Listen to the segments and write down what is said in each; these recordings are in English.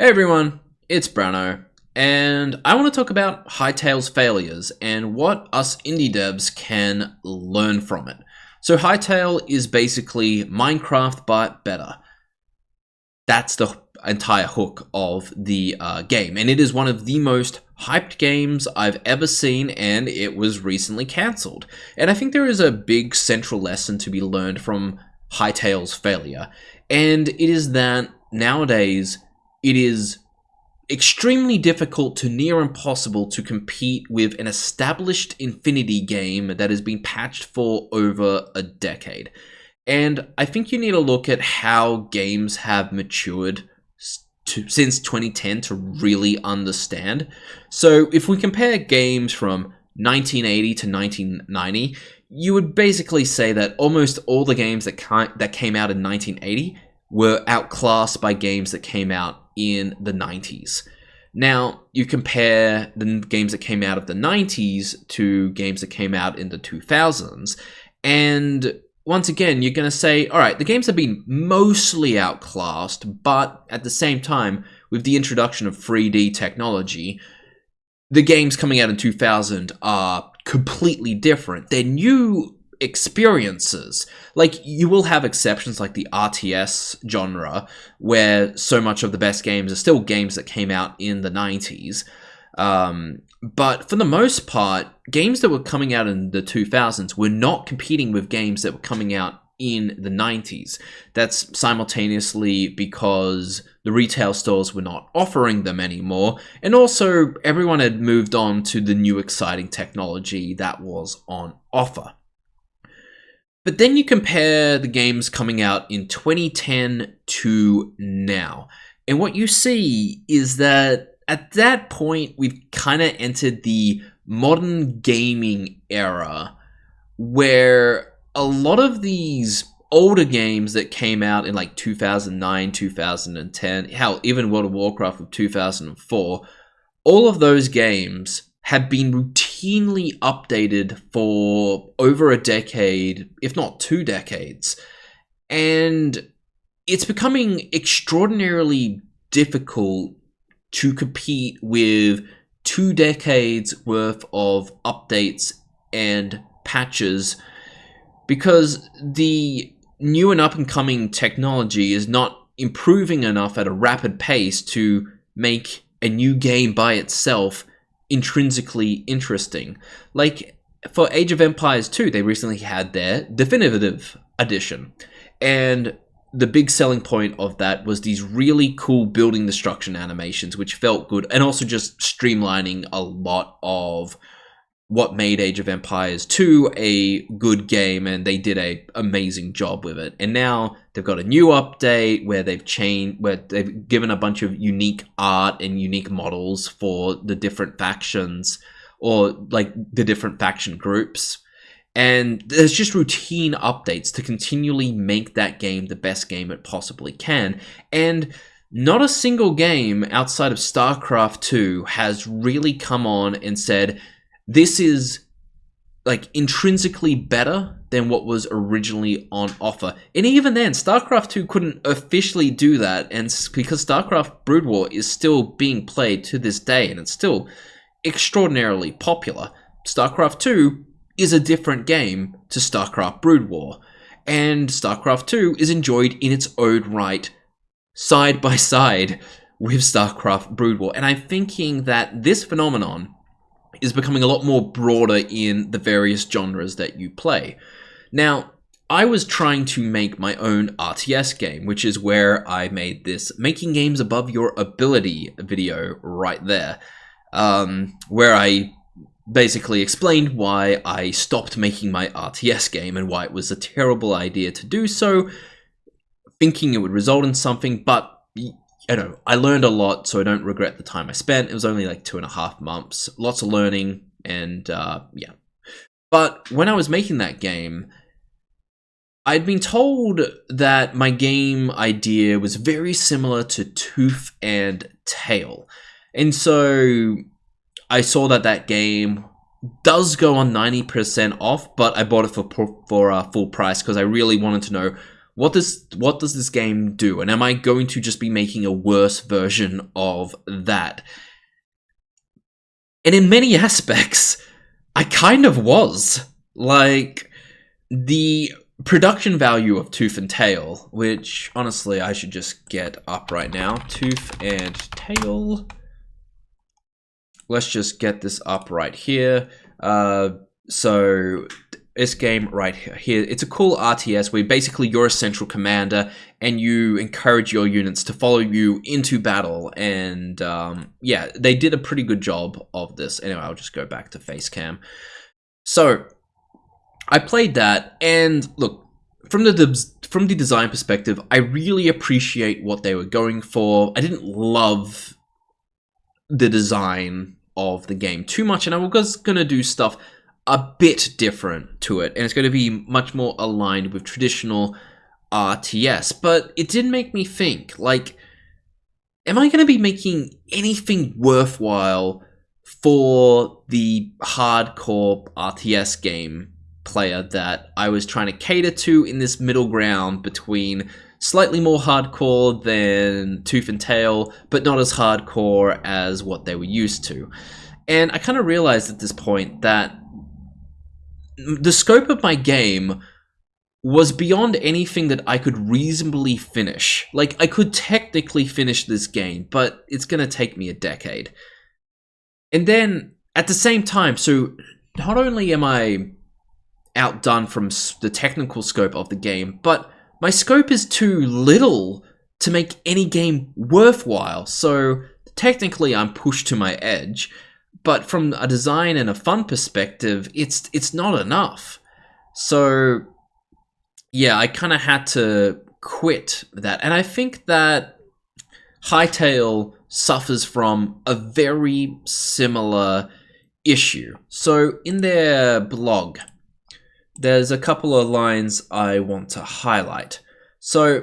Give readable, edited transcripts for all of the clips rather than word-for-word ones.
Hey everyone, it's Brano, and I want to talk about Hytale's failures and what us indie devs can learn from it. So Hytale is basically Minecraft but better. That's the entire hook of the game, and it is one of the most hyped games I've ever seen, and it was recently cancelled. And I think there is a big central lesson to be learned from Hytale's failure, and it is that nowadays it is extremely difficult to near impossible to compete with an established Infinity game that has been patched for over a decade. And I think you need to look at how games have matured since 2010 to really understand. So if we compare games from 1980 to 1990, you would basically say that almost all the games that came out in 1980 were outclassed by games that came out in the 90s. Now, you compare the games that came out of the 90s to games that came out in the 2000s, and once again, you're going to say, all right, the games have been mostly outclassed, but at the same time, with the introduction of 3D technology, the games coming out in 2000 are completely different. They're new experiences. Like, you will have exceptions like the RTS genre, where so much of the best games are still games that came out in the 90s. But for the most part, games that were coming out in the 2000s were not competing with games that were coming out in the 90s. That's simultaneously because the retail stores were not offering them anymore, and also everyone had moved on to the new exciting technology that was on offer. But then you compare the games coming out in 2010 to now, and what you see is that at that point, we've kind of entered the modern gaming era, where a lot of these older games that came out in like 2009, 2010, hell, even World of Warcraft of 2004, all of those games have been routinely updated for over a decade, if not 2 decades. And it's becoming extraordinarily difficult to compete with 2 decades worth of updates and patches, because the new and up-and-coming technology is not improving enough at a rapid pace to make a new game by itself intrinsically interesting. Like, for Age of Empires 2, they recently had their definitive edition, and the big selling point of that was these really cool building destruction animations, which felt good, and also just streamlining a lot of what made Age of Empires 2 a good game, and they did an amazing job with it. And now they've got a new update where they've given a bunch of unique art and unique models for the different factions, or like the different faction groups. And there's just routine updates to continually make that game the best game it possibly can. And not a single game outside of StarCraft 2 has really come on and said, this is like intrinsically better than what was originally on offer. And even then, StarCraft 2 couldn't officially do that, and because StarCraft Brood War is still being played to this day, and it's still extraordinarily popular. StarCraft 2 is a different game to StarCraft Brood War, and StarCraft 2 is enjoyed in its own right, side by side with StarCraft Brood War. And I'm thinking that this phenomenon is becoming a lot more broader in the various genres that you play. Now, I was trying to make my own RTS game, which is where I made this Making Games Above Your Ability video right there, where I basically explained why I stopped making my RTS game and why it was a terrible idea to do so, thinking it would result in something. But I learned a lot, so I don't regret the time I spent. It was only like 2.5 months, lots of learning, and yeah. But when I was making that game, I'd been told that my game idea was very similar to Tooth and Tail, and so I saw that game does go on 90% off, but I bought it for full price because I really wanted to know what does this game do? And am I going to just be making a worse version of that? And in many aspects, I kind of was. Like, the production value of Tooth and Tail, which honestly I should just get up right now. Tooth and Tail. Let's just get this up right here. So this game right here, it's a cool RTS where basically you're a central commander and you encourage your units to follow you into battle. And yeah, they did a pretty good job of this. Anyway, I'll just go back to Facecam. So I played that, and look, from the design perspective, I really appreciate what they were going for. I didn't love the design of the game too much, and I was going to do stuff a bit different to it, and it's going to be much more aligned with traditional RTS. But it did make me think, like, am I going to be making anything worthwhile for the hardcore RTS game player that I was trying to cater to in this middle ground between slightly more hardcore than Tooth and Tail, but not as hardcore as what they were used to? And I kind of realized at this point that the scope of my game was beyond anything that I could reasonably finish. Like, I could technically finish this game, but it's going to take me a decade. And then, at the same time, so not only am I outdone from the technical scope of the game, but my scope is too little to make any game worthwhile. So technically I'm pushed to my edge, but from a design and a fun perspective, it's not enough. So yeah, I kind of had to quit that. And I think that Hytale suffers from a very similar issue. So in their blog, there's a couple of lines I want to highlight. So,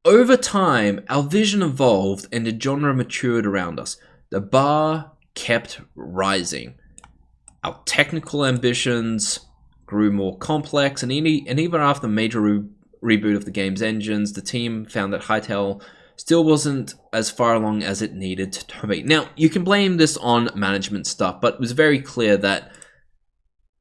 over time, our vision evolved and the genre matured around us. The bar kept rising. Our technical ambitions grew more complex, and even after the major reboot of the game's engines, the team found that Hytale still wasn't as far along as it needed to be. Now, you can blame this on management stuff, but it was very clear that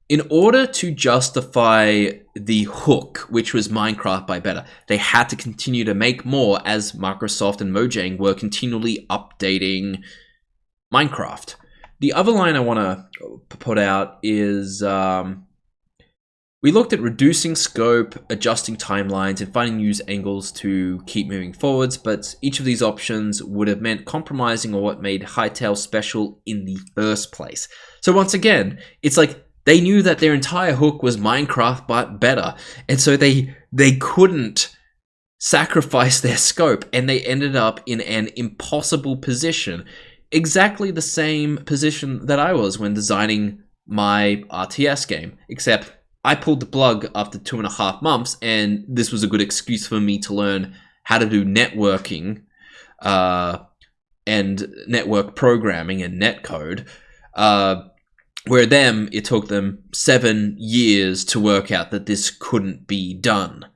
in order to justify the hook, which was Minecraft by better, they had to continue to make more as Microsoft and Mojang were continually updating Minecraft. The other line I want to put out is we looked at reducing scope, adjusting timelines, and finding new angles to keep moving forwards, but each of these options would have meant compromising on what made Hytale special in the first place. So once again, it's like they knew that their entire hook was Minecraft but better, and so they couldn't sacrifice their scope, and they ended up in an impossible position. Exactly the same position that I was when designing my RTS game, except I pulled the plug after 2.5 months, and this was a good excuse for me to learn how to do networking and network programming and netcode. Where it took them 7 years to work out that this couldn't be done.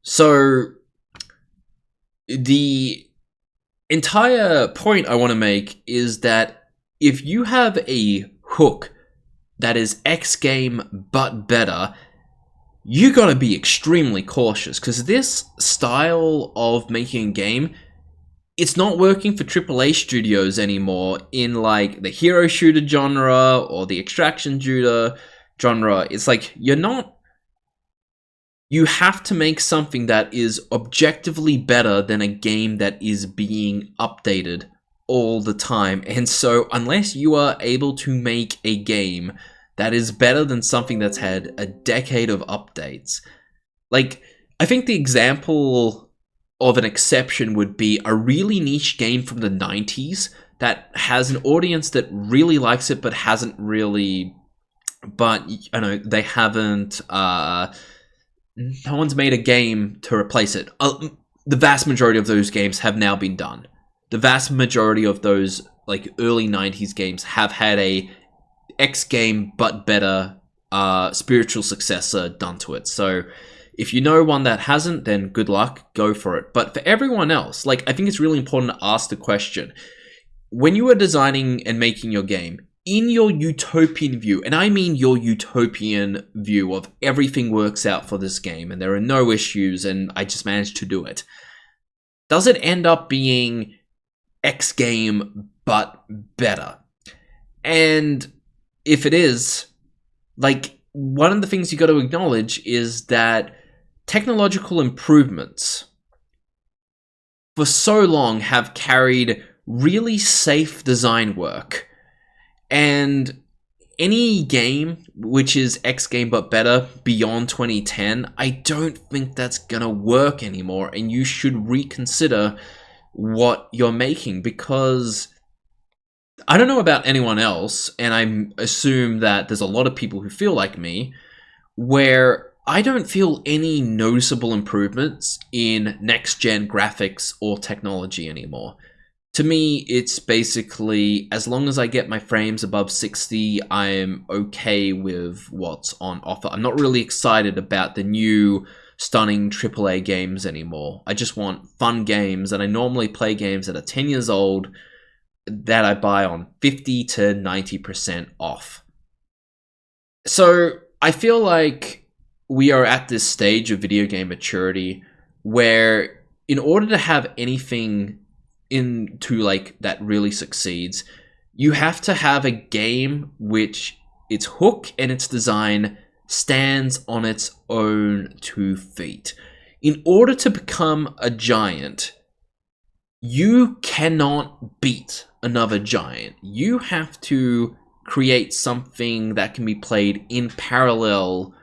So the entire point I want to make is that if you have a hook that is X game but better, you gotta be extremely cautious, because this style of making a game, it's not working for AAA studios anymore in like the hero shooter genre or the extraction shooter genre. It's like you have to make something that is objectively better than a game that is being updated all the time. And so unless you are able to make a game that is better than something that's had a decade of updates, like, I think the example of an exception would be a really niche game from the 90s that has an audience that really likes it but hasn't really, but I know they haven't, no one's made a game to replace it. The vast majority of those games have now been done. The vast majority of those like early 90s games have had a X game but better spiritual successor done to it. So If you know one that hasn't, then good luck, go for it. But for everyone else, like, I think it's really important to ask the question, when you are designing and making your game, in your utopian view, and I mean your utopian view of everything works out for this game and there are no issues and I just managed to do it, does it end up being X game but better? And if it is, like, one of the things you got to acknowledge is that technological improvements for so long have carried really safe design work. And any game which is X game but better beyond 2010, I don't think that's gonna work anymore, and you should reconsider what you're making, because I don't know about anyone else, and I assume that there's a lot of people who feel like me, where I don't feel any noticeable improvements in next-gen graphics or technology anymore. To me, it's basically, as long as I get my frames above 60, I'm okay with what's on offer. I'm not really excited about the new stunning AAA games anymore. I just want fun games, and I normally play games that are 10 years old that I buy on 50 to 90% off. So I feel like we are at this stage of video game maturity where, in order to have anything into like that really succeeds, you have to have a game which its hook and its design stands on its own 2 feet. In order to become a giant, you cannot beat another giant. You have to create something that can be played in parallel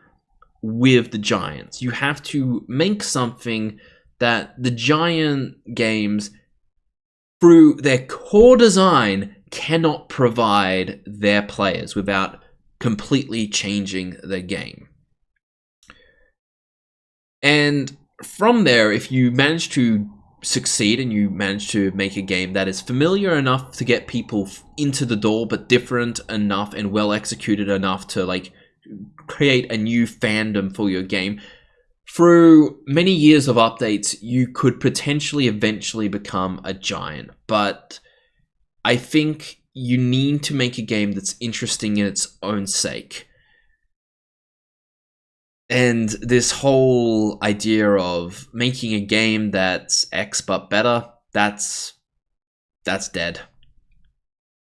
with the giants. You have to make something that the giant games, through their core design, cannot provide their players without completely changing the game. And from there, if you manage to succeed and you manage to make a game that is familiar enough to get people into the door, but different enough and well executed enough to like create a new fandom for your game, through many years of updates, you could potentially eventually become a giant. But I think you need to make a game that's interesting in its own sake. And this whole idea of making a game that's X but better, that's dead.